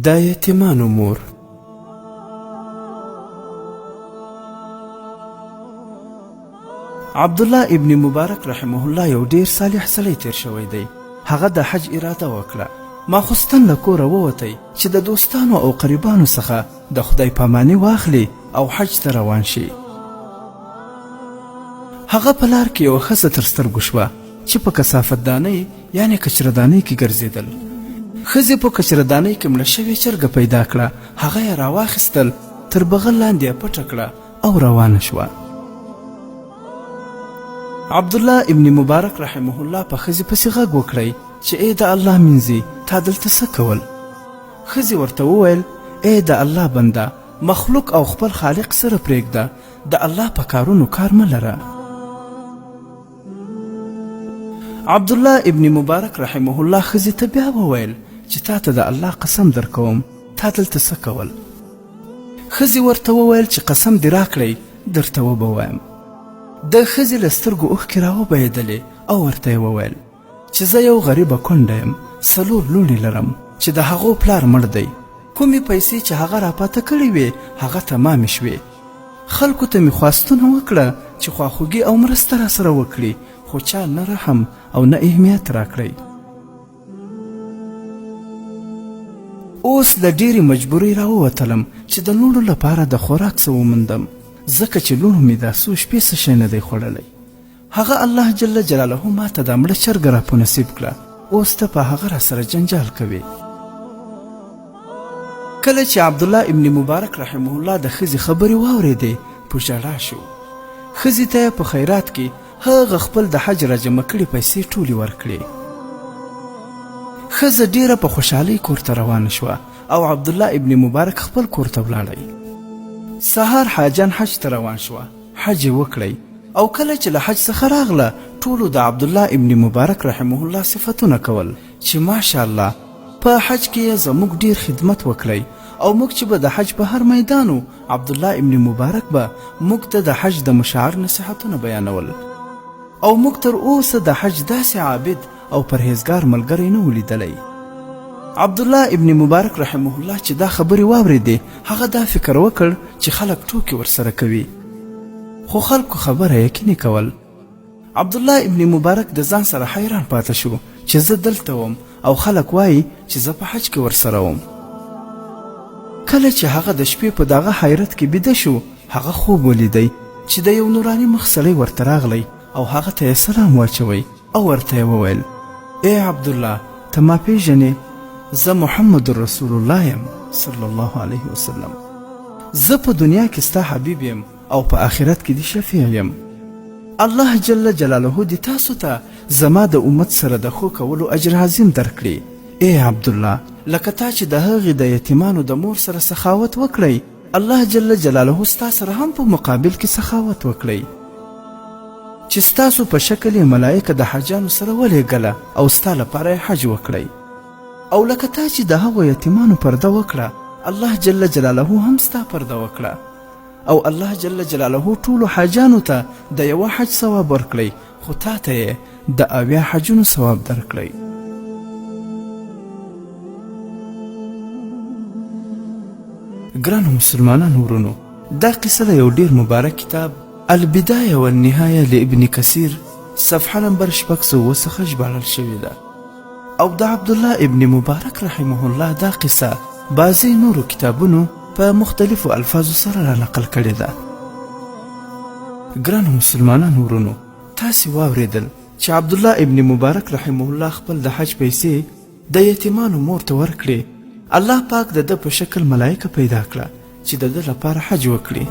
د یتیمانو مور. عبدالله ابن مبارک رحمه الله یو ډیر صالح سړی تیر شوی دی. هغه د حج اراده وکړه. ماخوستن له کوره ووتی چې د دوستانو او قریبانو څخه د خدای پاماني واخلي او حج ته روان شي. هغه په لار کې یوه ښځه تر سترګو شوه چې په کثافتدانۍ یعنې کچردانۍ کې ګرځېدل. ښځې په کچردانۍ کې مړه شوې چرګه پیدا کړه. هغه یې راواخیستل، تر بغل لاندې یې پټه کړه او روانه شوه. عبدالله ابن مبارک رحمه الله په ښځې پسې غږ وکړی چې ای د الله مینځي، تا دلته څه کول؟ ښځې ورته وویل ای د الله بنده، مخلوق او خپل خالق سره پرېږده، د الله په کارونو کار مه لره. عبدالله ابن مبارک رحمه الله ښځې ته بیا وویل چې تا ته د الله قسم در کوم، تا دلته څه کول؟ ښځې ورته وویل چې قسم دې راکړئ، درته وبه وایم. د ښځې له سترګو اوښکې راوبهېدلې او ورته یې وویل چې زه یو غریبه کونډه یم، 4 لوڼې لرم چې د هغو پلار مړ دی. کومې پیسې چې هغه راپاته کړې وې هغه تمامې شوې. خلکو ته مې خواستونه وکړه چې خواخوږي او مرسته راسره وکړي، خو چا نه رحم او نه اهمیت راکړی. اوس له ډېرې مجبورۍ راووتلم چې د لوڼو لپاره د خوراک څه وموندم، ځکه چې لوڼو مې دا څو شپې څه شی نه دی خوړلی. هغه الله جل جلاله ما ته دا مړه چرګه را په نصیب کړه، اوس ته په هغه راسره جنجال کوي. کله چې عبدالله ابن مبارک رحمه الله د ښځې خبرې واورېدې په ژړا شو. ښځې ته یې په خیرات کې هغه خپل د حج راجمع کړي پیسې ټولې ورکړې. ښځه ډیره په خوشحالۍ کور ته روانه شوه او عبدالله ابن مبارک خپل کور ته ولاړی. سهار حاجان حج ته روان شوه، حج یې وکړی او کله چې له حج څخه راغله ټولو د عبدالله ابن مبارک رحمه الله صفتونه کول چې ماشاءالله په حج کې یې زموږ ډیر خدمت وکړی او موږ چې به د حج په هر میدانو عبدالله ابن مبارک به موږ ته د حج د مشاعر نصیحتونه بیانول او موږ تر اوسه د حج داسې عابد او پرهیزګار ملګری نه ولیدلی. عبدالله ابن مبارک رحمه الله چې دا خبرې واورېدې هغه دا فکر وکړ چې خلک ټوکې ورسره کوي، خو خلکو خبره یقیني کول. عبدالله ابن مبارک د ځان سره حیران پاته شو چې زه دلته وم او خلک وایي چې زه په حج کې ورسره وم. کله چې هغه د شپې په دغه حیرت کې بیده شو، هغه خوب ولیدی چې د یو نوراني مخ سړی ورته راغلی او هغه ته یې سلام واچوی او ورته یې وویل ای عبدالله، ته ما پیژنې؟ زه محمد رسول الله یم صلی الله علیه وسلم. زه په دنیا کې ستا حبیب یم او په آخرت کې دی شفیع یم. الله جل جلاله دې تاسو ته زما د امت سره د ښو کولو اجر عظیم درکړي. ای عبدالله، لکه تا چې د هغې د یتیمانو د مور سره سخاوت وکړی، الله جل جلاله ستا سره هم په مقابل کې سخاوت وکړی چې ستاسو په شکل یې ملایکه د حاجانو سره ولیږله او ستا لپاره یې حج وکړی. او لکه تا چې د هغو یتیمانو پرده وکړه، الله جل جلاله هم ستا پرده وکړه او الله جل جلاله ټولو حاجانو ته د یوه حج ثواب ورکړی، خو تا ته یې د 80 حجونو ثواب درکړی. ګرانو مسلمانانو ورونو، دا قصه د یو ډیر مبارک کتاب البدایه والنهایه لابن کثیر صفحه نمبر 602 څخه ژباړل شوې ده او د عبدالله ابن مبارک رحمه الله دا قصه بعضې نورو کتابونو په مختلفو الفاظو سره را نقل کړې ده. ګرانو مسلمانانو ورونو، تاسې واورېدل چې عبدالله ابن مبارک رحمه الله خپل د حج پیسې د یتیمانو مور ته ورکړې. الله پاک د ده په شکل ملایکه پیدا کړه چې د ده لپاره حج وکړي.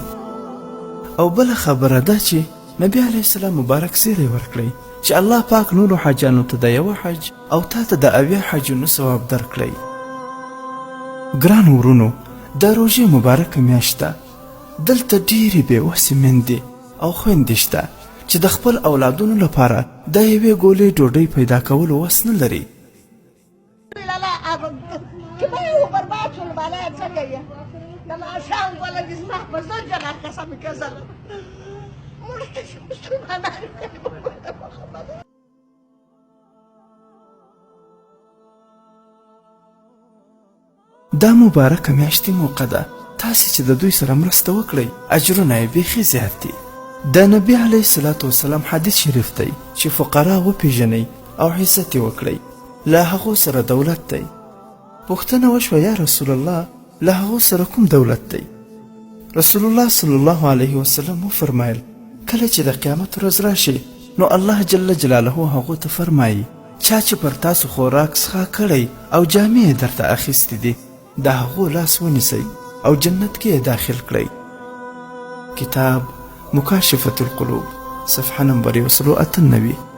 او بله خبره ده چې نبی علیه السلام مبارک زیری ورکړی چې الله پاک نورو حاجانو ته د یوه حج او تا ته د 80 حجونو ثواب درکړی. ګرانو ورونو، د روژې مبارکه میاشت ده. دلته ډېرې بېوسې میندې او خویندې شته چې د خپل اولادونو لپاره د یوې ګولې ډوډۍ پیدا کولو وس نه لري. دا مبارکه میاشتې موقع ده، تاسې چې د دوی سره مرسته وکړئ اجرونه یې بیخي زیات دي. د نبي علیه الصلاة والسلام حدیث شریف دی چې فقرا وپیژنئ او عزت یې وکړئ، له هغو سره دولت دی. پوښتنه وشوه یا رسول الله له هغو سره کوم دولت دی؟ رسول الله صلی الله علیه وسلم وفرمایل کله چې د قیامت ورځ راشي نو الله جل جلاله هغو ته فرمایي چا چې پر تاسو خوراک څښاک کړی او جامې یې درته اخیستې دي د هغو لاس ونیسئ او جنت کې یې داخل کړئ. کتاب مکاشفة القلوب صفحه نمبر 198.